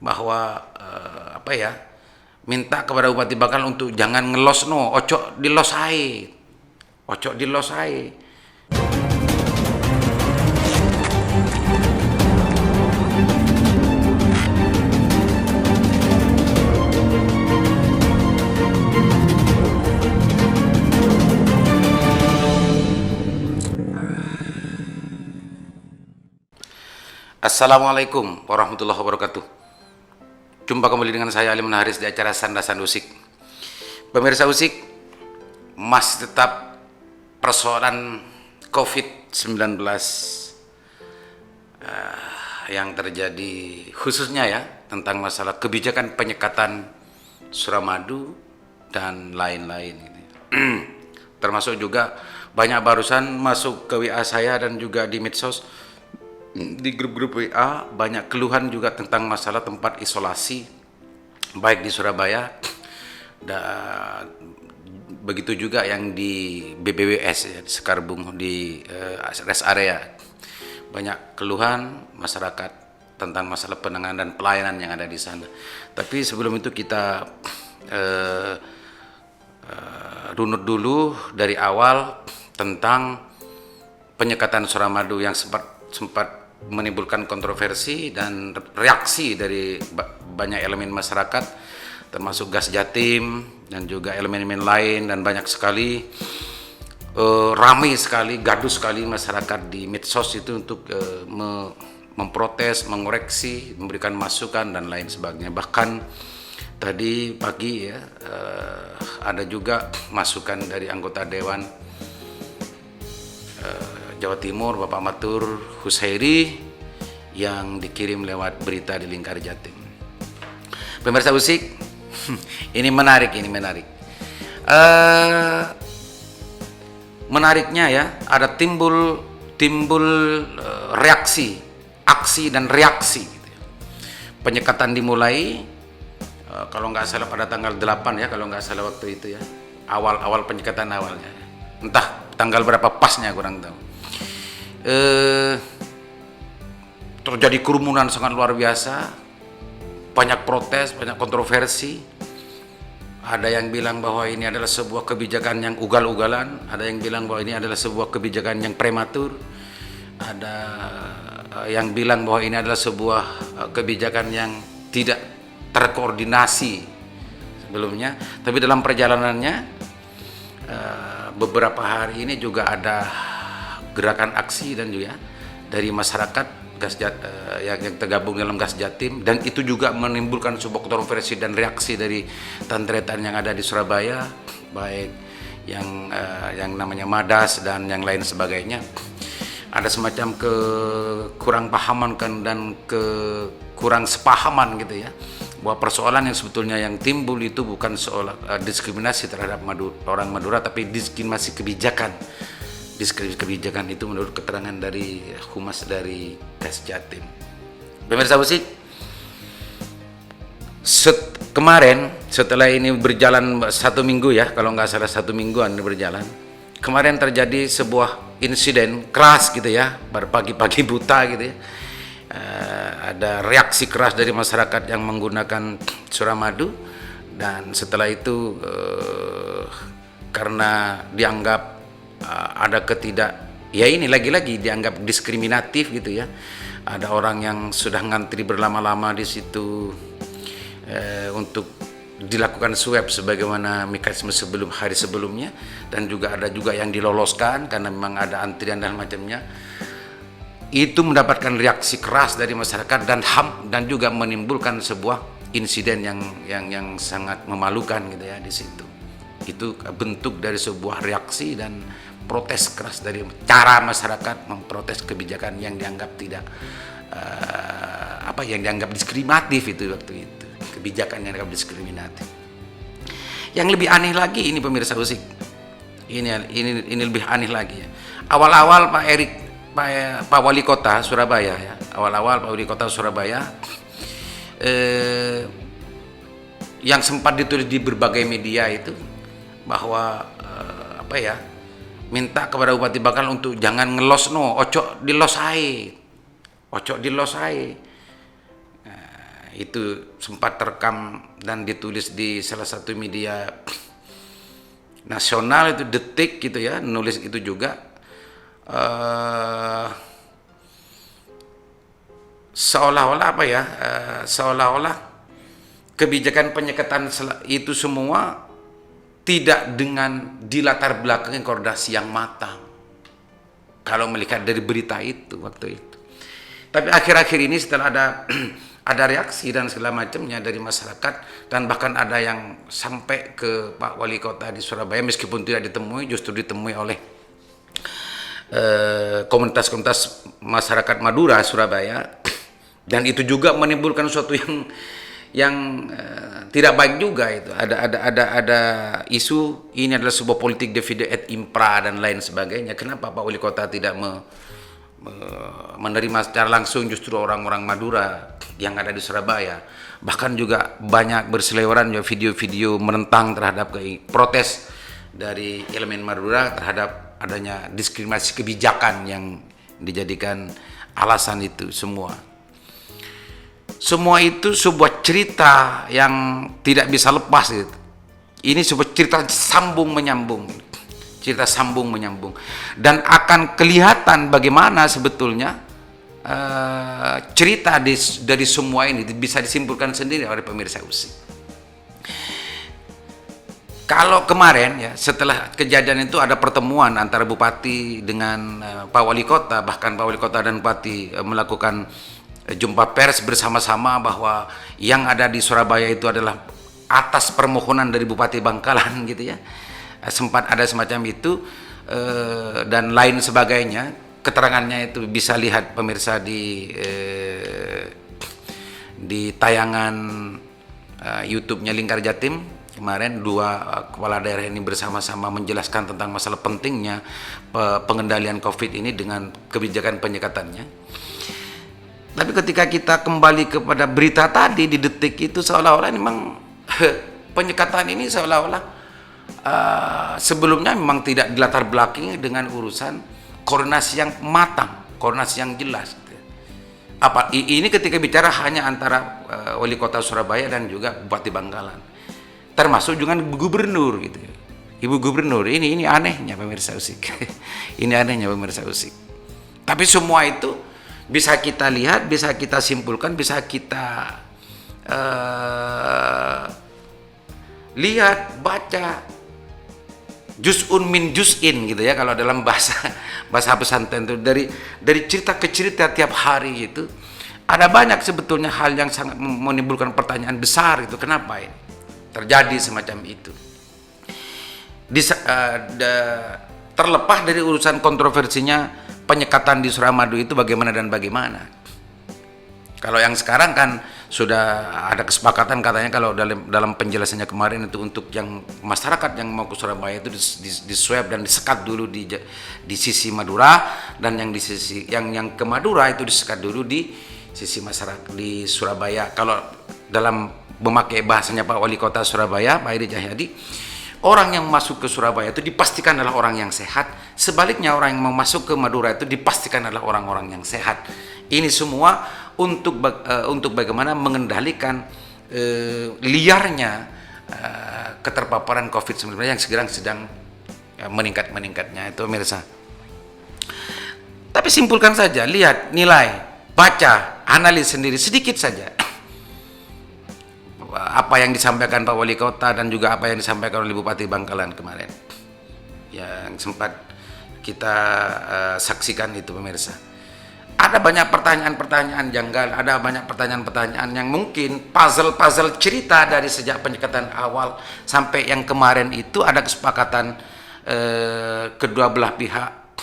bahwa minta kepada Bupati Bakal untuk jangan ngelos no, ojo dilos ae. Ojo dilos ae. Assalamualaikum warahmatullahi wabarakatuh. Jumpa kembali dengan saya Ali Haris di acara Sandasan Usik. Pemirsa Usik, masih tetap persoalan COVID-19 yang terjadi, khususnya ya tentang masalah kebijakan penyekatan Suramadu dan lain-lain. Termasuk juga banyak barusan masuk ke WA saya dan juga di medsos, di grup-grup WA banyak keluhan juga tentang masalah tempat isolasi baik di Surabaya dan begitu juga yang di BBWS ya, di Sekarbung, di rest area. Banyak keluhan masyarakat tentang masalah penanganan dan pelayanan yang ada di sana. Tapi sebelum itu kita runut dulu dari awal tentang penyekatan Suramadu yang sempat menimbulkan kontroversi dan reaksi dari banyak elemen masyarakat, termasuk Gas Jatim dan juga elemen-elemen lain, dan banyak sekali ramai sekali, gaduh sekali masyarakat di medsos itu untuk memprotes, mengoreksi, memberikan masukan dan lain sebagainya. Bahkan tadi pagi ya ada juga masukan dari anggota Dewan Jawa Timur, Bapak Matur Husairi, yang dikirim lewat berita di Lingkar Jatim. Pemirsa Usik, ini menarik. Menariknya ya, ada timbul reaksi, aksi dan reaksi. Gitu ya. Penyekatan dimulai, kalau nggak salah pada tanggal 8 ya, kalau nggak salah waktu itu ya, awal penyekatan awalnya. Entah tanggal berapa pasnya kurang tahu. Terjadi kerumunan sangat luar biasa, banyak protes, banyak kontroversi. Ada yang bilang bahwa ini adalah sebuah kebijakan yang ugal-ugalan, ada yang bilang bahwa ini adalah sebuah kebijakan yang prematur, ada yang bilang bahwa ini adalah sebuah kebijakan yang tidak terkoordinasi sebelumnya. Tapi dalam perjalanannya beberapa hari ini juga ada gerakan aksi dan juga dari masyarakat yang tergabung dalam Gas Jatim, dan itu juga menimbulkan sebuah kontroversi dan reaksi dari tantretan yang ada di Surabaya, baik yang namanya Madas dan yang lain sebagainya. Ada semacam kurang pahaman kan, dan kurang sepahaman gitu ya, bahwa persoalan yang sebetulnya yang timbul itu bukan soal diskriminasi terhadap orang Madura, tapi diskriminasi kebijakan. Kebijakan itu menurut keterangan dari Humas dari Gas Jatim. Pemirsa Usik, kemarin setelah ini berjalan 1 minggu ya, kalau nggak salah 1 mingguan berjalan, kemarin terjadi sebuah insiden keras gitu ya, pada pagi-pagi buta gitu ya. Ada reaksi keras dari masyarakat yang menggunakan Suramadu, dan setelah itu karena dianggap ada ya ini lagi-lagi dianggap diskriminatif gitu ya. Ada orang yang sudah ngantri berlama-lama di situ untuk dilakukan swab sebagaimana mekanisme hari sebelumnya, dan juga ada yang diloloskan karena memang ada antrian dan macamnya. Itu mendapatkan reaksi keras dari masyarakat dan juga menimbulkan sebuah insiden yang sangat memalukan gitu ya di situ. Itu bentuk dari sebuah reaksi dan protes keras dari cara masyarakat memprotes kebijakan yang dianggap yang dianggap diskriminatif itu waktu itu, kebijakan yang dianggap diskriminatif. Yang lebih aneh lagi ini pemirsa Usik, ini lebih aneh lagi ya. Awal-awal Pak Wali Kota Surabaya ya, Pak Wali Kota Surabaya yang sempat ditulis di berbagai media itu bahwa minta kepada Bupati Bakal untuk jangan ngelos no, ojo dilos ae. itu sempat terekam dan ditulis di salah satu media nasional, itu Detik gitu ya, nulis itu juga. Seolah-olah apa ya, seolah-olah kebijakan penyekatan itu semua tidak dengan dilatar belakangi koordinasi yang matang, kalau melihat dari berita itu waktu itu. Tapi akhir-akhir ini setelah ada ada reaksi dan segala macamnya dari masyarakat, dan bahkan ada yang sampai ke Pak Wali Kota di Surabaya, meskipun tidak ditemui, justru ditemui oleh komunitas-komunitas masyarakat Madura Surabaya, dan itu juga menimbulkan suatu yang tidak baik juga. Itu ada isu ini adalah sebuah politik divide et impera dan lain sebagainya. Kenapa Pak Wali Kota tidak menerima secara langsung justru orang-orang Madura yang ada di Surabaya? Bahkan juga banyak berseliweran juga video-video menentang terhadap protes dari elemen Madura terhadap adanya diskriminasi kebijakan yang dijadikan alasan itu semua. Semua itu sebuah cerita yang tidak bisa lepas gitu. Ini sebuah cerita sambung menyambung. Cerita sambung menyambung. Dan akan kelihatan bagaimana sebetulnya cerita dari semua ini bisa disimpulkan sendiri oleh pemirsa USI. Kalau kemarin ya, setelah kejadian itu ada pertemuan antara Bupati dengan Pak Wali Kota, bahkan Pak Wali Kota dan Bupati melakukan jumpa pers bersama-sama bahwa yang ada di Surabaya itu adalah atas permohonan dari Bupati Bangkalan gitu ya. Sempat ada semacam itu dan lain sebagainya. Keterangannya itu bisa lihat pemirsa di tayangan YouTube-nya Lingkar Jatim. Kemarin dua kepala daerah ini bersama-sama menjelaskan tentang masalah pentingnya pengendalian COVID ini dengan kebijakan penyekatannya. Tapi ketika kita kembali kepada berita tadi di Detik itu, seolah-olah memang penyekatan ini seolah-olah sebelumnya memang tidak dilatar belakangi dengan urusan koordinasi yang matang, koordinasi yang jelas. Ini ketika bicara hanya antara Wali Kota Surabaya dan juga Bupati Bangkalan, termasuk juga gubernur gitu. Ibu gubernur, ini anehnya pemirsa Usik. Ini anehnya pemirsa Usik. Tapi semua itu bisa kita lihat, bisa kita simpulkan, bisa kita lihat, baca juz'un min juz'in gitu ya, kalau dalam bahasa pesantren itu, dari cerita ke cerita tiap hari itu ada banyak sebetulnya hal yang sangat menimbulkan pertanyaan besar itu, kenapa ini terjadi semacam itu. Terlepas dari urusan kontroversinya penyekatan di Suramadu itu bagaimana dan bagaimana. Kalau yang sekarang kan sudah ada kesepakatan katanya, kalau dalam penjelasannya kemarin itu untuk yang masyarakat yang mau ke Surabaya itu di swab dan disekat dulu di sisi Madura, dan yang di sisi yang ke Madura itu disekat dulu di sisi masyarakat di Surabaya. Kalau dalam memakai bahasanya Pak Wali Kota Surabaya, Pak Edi Cahyadi, orang yang masuk ke Surabaya itu dipastikan adalah orang yang sehat. Sebaliknya orang yang mau masuk ke Madura itu dipastikan adalah orang-orang yang sehat. Ini semua untuk bagaimana mengendalikan liarnya keterpaparan COVID-19 yang sekarang sedang meningkatnya itu pemirsa. Tapi simpulkan saja, lihat, nilai, baca, analis sendiri sedikit saja apa yang disampaikan Pak Wali Kota dan juga apa yang disampaikan oleh Bupati Bangkalan kemarin yang sempat kita saksikan itu pemirsa. Ada banyak pertanyaan-pertanyaan janggal, ada banyak pertanyaan-pertanyaan yang mungkin puzzle cerita dari sejak penyekatan awal sampai yang kemarin itu ada kesepakatan kedua belah pihak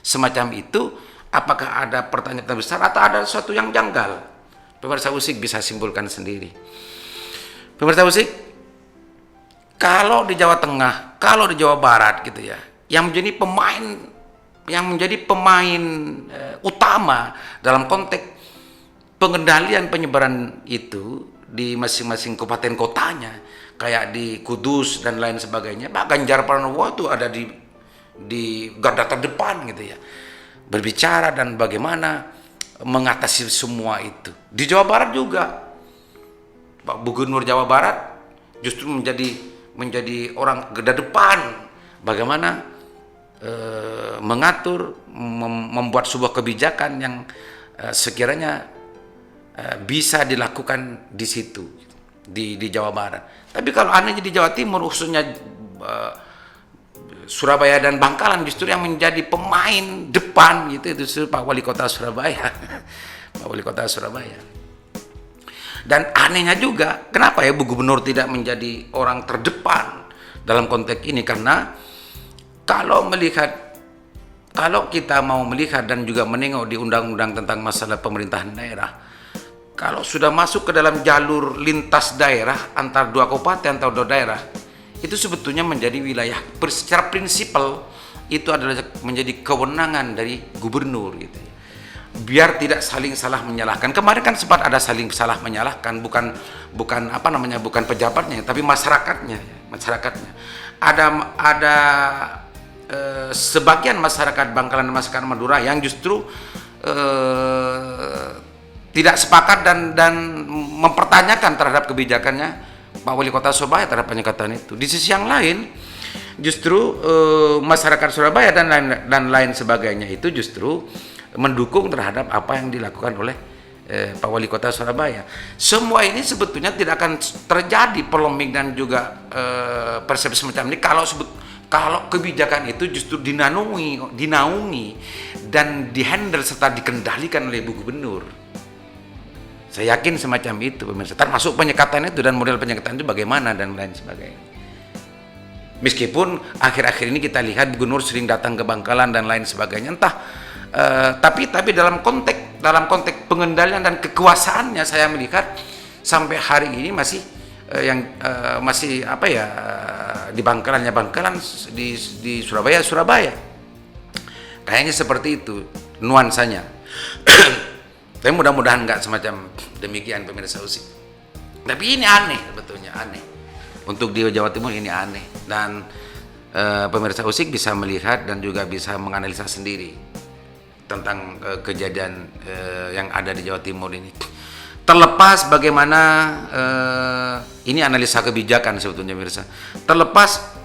semacam itu. Apakah ada pertanyaan besar atau ada sesuatu yang janggal? Pemirsa Usik bisa simpulkan sendiri. Pemirsa Usik, kalau di Jawa Tengah, kalau di Jawa Barat gitu ya, yang menjadi pemain utama dalam konteks pengendalian penyebaran itu di masing-masing kabupaten kotanya, kayak di Kudus dan lain sebagainya, Pak Ganjar Pranowo itu ada di garda terdepan gitu ya, berbicara dan bagaimana mengatasi semua itu. Di Jawa Barat juga Pak Gubernur Jawa Barat justru menjadi orang garda depan bagaimana mengatur, membuat sebuah kebijakan yang sekiranya bisa dilakukan di situ, di Jawa Barat. Tapi kalau anehnya di Jawa Timur, khususnya Surabaya dan Bangkalan, justru yang menjadi pemain depan gitu, itu Pak Wali Kota Surabaya. Pak Wali Kota Surabaya. Dan anehnya juga, kenapa ya Bu Gubernur tidak menjadi orang terdepan dalam konteks ini? Karena kalau kita mau melihat dan juga menengok di undang-undang tentang masalah pemerintahan daerah, kalau sudah masuk ke dalam jalur lintas daerah antar dua kabupaten atau dua daerah, itu sebetulnya menjadi wilayah secara prinsipal itu adalah menjadi kewenangan dari gubernur gitu. Biar tidak saling salah menyalahkan. Kemarin kan sempat ada saling salah menyalahkan, bukan pejabatnya, tapi masyarakatnya. Ada sebagian masyarakat Bangkalan dan masyarakat Madura yang justru tidak sepakat dan mempertanyakan terhadap kebijakannya Pak Wali Kota Surabaya terhadap penyekatan itu. Di sisi yang lain, justru masyarakat Surabaya dan lain sebagainya itu justru mendukung terhadap apa yang dilakukan oleh Pak Wali Kota Surabaya. Semua ini sebetulnya tidak akan terjadi polemik dan juga persepsi semacam ini kalau kebijakan itu justru dinaungi dan dihandle serta dikendalikan oleh Bu Gubernur. Saya yakin semacam itu pemirsa. Termasuk penyekatan itu dan model penyekatan itu bagaimana dan lain sebagainya. Meskipun akhir-akhir ini kita lihat Gubernur sering datang ke Bangkalan dan lain sebagainya, tapi dalam konteks pengendalian dan kekuasaannya saya melihat sampai hari ini masih di Bangkalan di Surabaya. Kayaknya seperti itu nuansanya. Tapi mudah-mudahan nggak semacam demikian pemirsa Usik. Tapi ini aneh, sebetulnya aneh. Untuk di Jawa Timur ini aneh. Dan pemirsa Usik bisa melihat dan juga bisa menganalisa sendiri tentang kejadian yang ada di Jawa Timur ini. Terlepas bagaimana ini analisa kebijakan sebetulnya pemirsa. Terlepas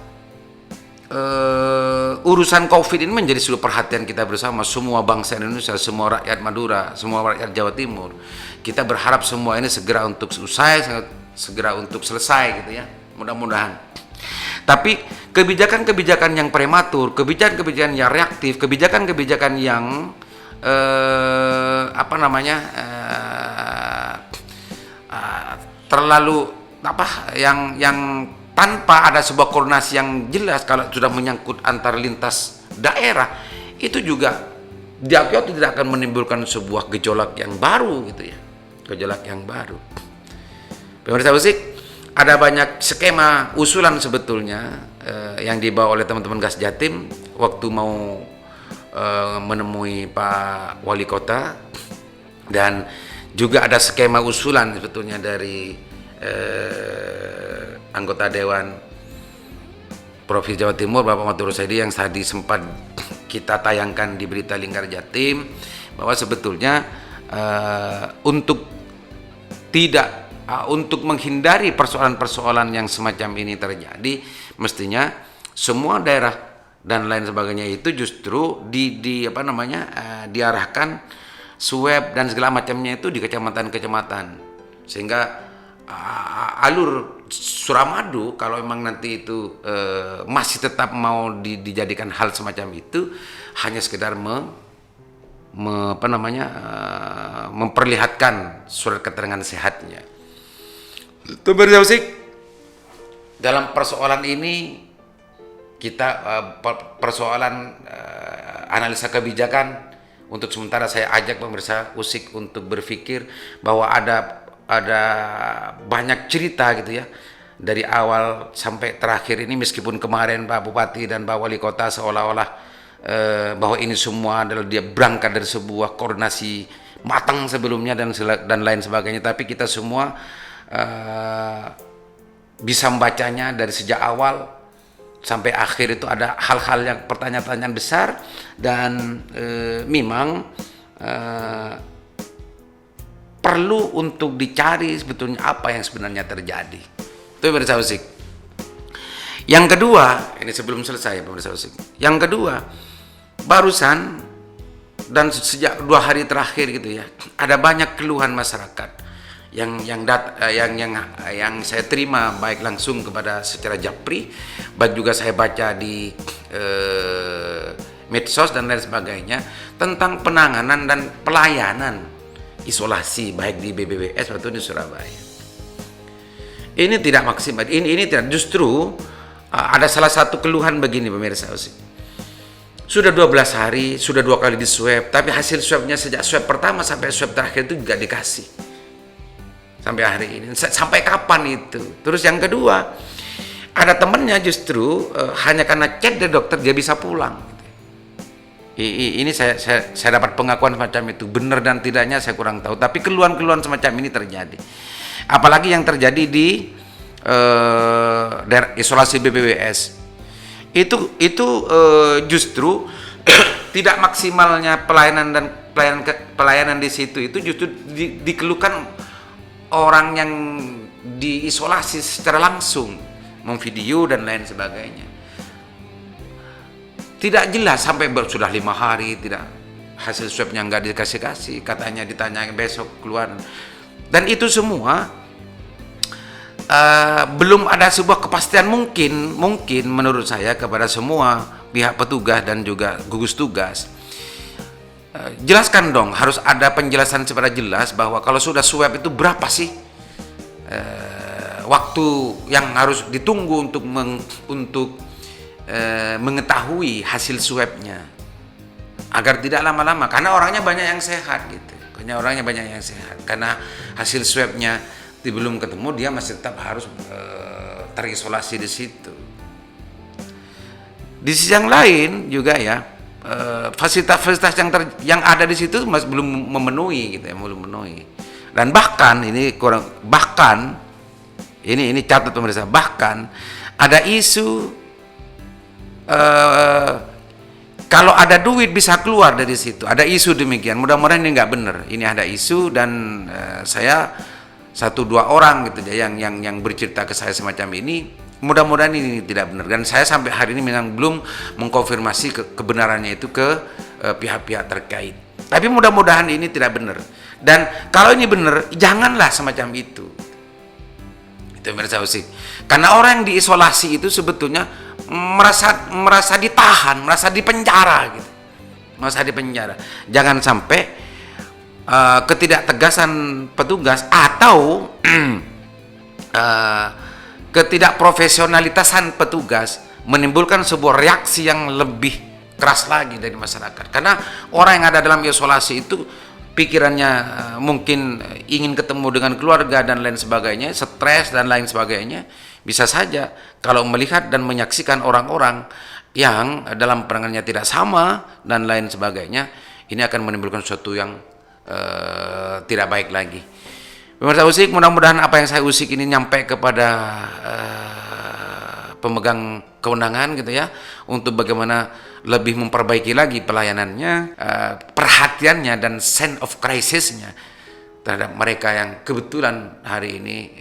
urusan COVID ini menjadi seluruh perhatian kita bersama, semua bangsa Indonesia, semua rakyat Madura, semua rakyat Jawa Timur. Kita berharap semua ini segera untuk selesai gitu ya, mudah-mudahan. Tapi kebijakan-kebijakan yang prematur, kebijakan-kebijakan yang reaktif, kebijakan-kebijakan yang terlalu yang tanpa ada sebuah koordinasi yang jelas kalau sudah menyangkut antar lintas daerah, itu juga diakui tidak akan menimbulkan sebuah gejolak yang baru gitu ya, gejolak yang baru. Pemirsa Usik, ada banyak skema usulan sebetulnya yang dibawa oleh teman-teman Gas Jatim waktu mau menemui Pak Wali Kota, dan juga ada skema usulan sebetulnya dari anggota Dewan Provinsi Jawa Timur Bapak Matur Saidi yang tadi sempat kita tayangkan di berita Lingkar Jatim, bahwa sebetulnya untuk menghindari persoalan-persoalan yang semacam ini terjadi, mestinya semua daerah dan lain sebagainya itu justru diarahkan swab dan segala macamnya itu di kecamatan-kecamatan, sehingga alur Suramadu kalau memang nanti itu masih tetap mau dijadikan hal semacam itu, hanya sekedar memperlihatkan surat keterangan sehatnya. Pemirsa Usik, dalam persoalan ini kita persoalan analisa kebijakan, untuk sementara saya ajak pemirsa Usik untuk berpikir bahwa ada banyak cerita gitu ya, dari awal sampai terakhir ini, meskipun kemarin Pak Bupati dan Pak Wali Kota seolah-olah bahwa ini semua adalah dia berangkat dari sebuah koordinasi matang sebelumnya dan lain sebagainya, tapi kita semua bisa membacanya dari sejak awal sampai akhir itu ada hal-hal yang pertanyaan-pertanyaan besar, dan memang perlu untuk dicari sebetulnya apa yang sebenarnya terjadi. Itu pemirsa Usik. Yang kedua, ini sebelum selesai pemirsa Usik. Yang kedua, barusan dan sejak 2 hari terakhir gitu ya, ada banyak keluhan masyarakat yang saya terima baik langsung kepada secara japri, baik juga saya baca di medsos dan lain sebagainya tentang penanganan dan pelayanan isolasi baik di BBWS maupun di Surabaya. Ini tidak maksimal. Ini tidak, justru ada salah satu keluhan begini pemirsa. Sudah 12 hari, sudah 2 kali di swab, tapi hasil swabnya sejak swab pertama sampai swab terakhir itu juga dikasih. Sampai hari ini, sampai kapan itu? Terus yang kedua, ada temennya justru hanya karena chat dari dokter dia bisa pulang. Ini saya dapat pengakuan semacam itu, benar dan tidaknya saya kurang tahu. Tapi keluhan-keluhan semacam ini terjadi. Apalagi yang terjadi di daerah isolasi BBWS. Itu justru tidak maksimalnya pelayanan di situ. Itu justru dikeluhkan orang yang diisolasi secara langsung, memvideo dan lain sebagainya. Tidak jelas sampai sudah 5 hari tidak, hasil swabnya nggak dikasih, katanya ditanya besok keluar. Dan itu semua belum ada sebuah kepastian mungkin menurut saya kepada semua pihak petugas dan juga gugus tugas. Jelaskan dong, harus ada penjelasan secara jelas bahwa kalau sudah swab itu berapa sih waktu yang harus ditunggu untuk mengetahui hasil swabnya, agar tidak lama-lama, karena orangnya banyak yang sehat gitu, karena hasil swabnya belum ketemu, dia masih tetap harus terisolasi di situ. Di sisi yang lain juga ya, fasilitas-fasilitas yang ada di situ masih belum memenuhi gitu ya, belum memenuhi. Dan bahkan ini catat pemirsa, bahkan ada isu kalau ada duit bisa keluar dari situ. Ada isu demikian. Mudah-mudahan ini nggak benar. Ini ada isu dan saya 1-2 orang gitu ya yang bercerita ke saya semacam ini. Mudah-mudahan ini tidak benar, dan saya sampai hari ini memang belum mengkonfirmasi kebenarannya itu ke pihak-pihak terkait. Tapi mudah-mudahan ini tidak benar, dan kalau ini benar janganlah semacam itu. Itu pemirsa Usik. Karena orang yang diisolasi itu sebetulnya merasa ditahan, merasa dipenjara gitu. Merasa dipenjara. Jangan sampai ketidaktegasan petugas atau ketidakprofesionalitasan petugas menimbulkan sebuah reaksi yang lebih keras lagi dari masyarakat. Karena orang yang ada dalam isolasi itu pikirannya mungkin ingin ketemu dengan keluarga dan lain sebagainya, stres dan lain sebagainya. Bisa saja kalau melihat dan menyaksikan orang-orang yang dalam penanganannya tidak sama dan lain sebagainya, ini akan menimbulkan sesuatu yang tidak baik lagi. Pemirsa Usik, mudah-mudahan apa yang saya usik ini nyampe kepada pemegang kewenangan gitu ya, untuk bagaimana lebih memperbaiki lagi pelayanannya, perhatiannya dan sense of crisisnya terhadap mereka yang kebetulan hari ini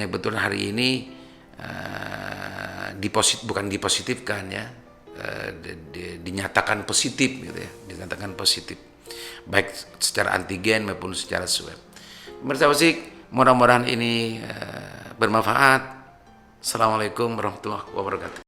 kebetulan hari ini dipositifkan ya, dinyatakan positif gitu ya, dinyatakan positif baik secara antigen maupun secara swab. Pemirsa Usik, mudah-mudahan ini bermanfaat. Assalamualaikum warahmatullahi wabarakatuh.